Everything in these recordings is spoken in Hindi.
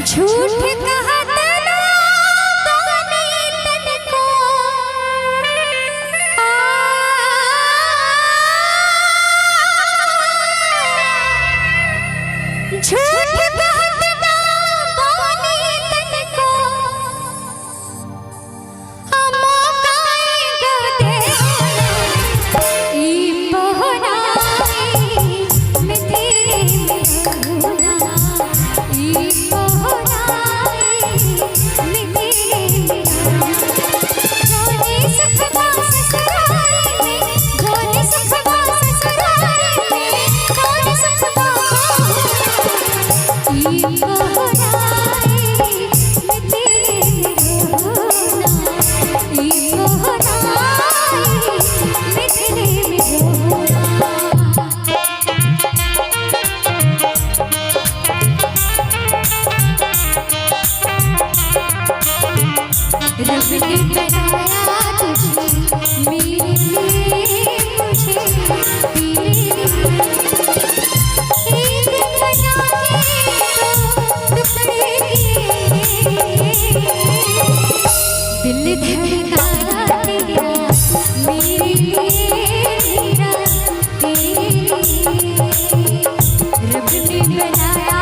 झूठ कहत ना बानी तनको झूठ कहत ना बानी तनको अमोकाए गदे ई पोहराई में तेरे में ई पोहराई में तेरे जोने सखबा ससुरारे में जोने सखबा ससुरारे में जोने सखबा ई पोहराई में तेरे ई पोहराई में तेरे रब ने बनाया तुझे मेरे लिए मुझे तेरे लिए एक बना के दो टुकड़े किए दिल धड़का तेरा मेरे लिए मेरा तेरे लिए रब ने बनाया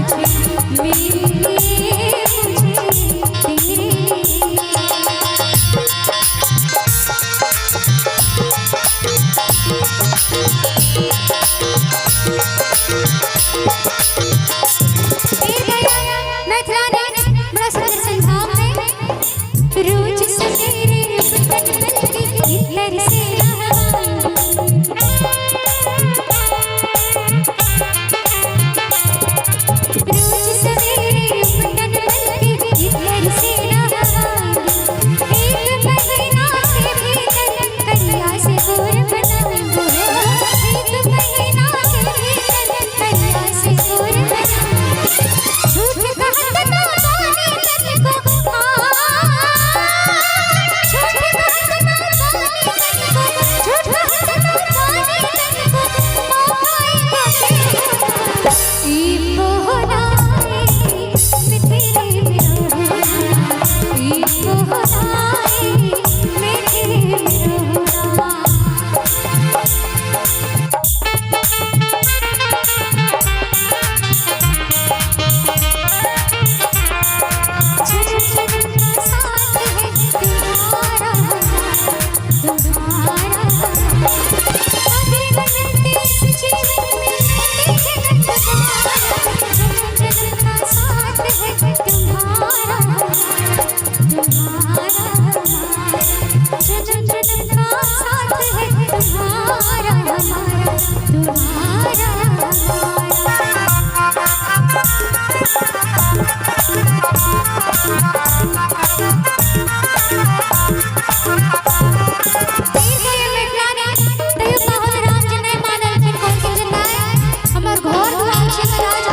तुझे मेरे लिए मुझे तेरे बड़ा सुंदर संधाम में रोज सवेरे बन के इधर से रोज सवेरे बन के इधर से एक महीना के भीतर करिया से गोर बना एक महीना के भीतर करिया से गोर बना झूठ कहत ना बानी तनको झूठ कहत ना बानी तनको झूठ कहत ना बानी तनको मोहाई गदे ई पोहराई में तेरे में ई पोहराई में तेरे में साथ है तुम्हारा तुम्हारा अगर बनते इस जीवन में देखे न तुम्हारा साथ है तुम्हारा तुम्हारा जन्म का साथ है तुम्हारा हमारा तुम्हारा हमार घर दुआर से राज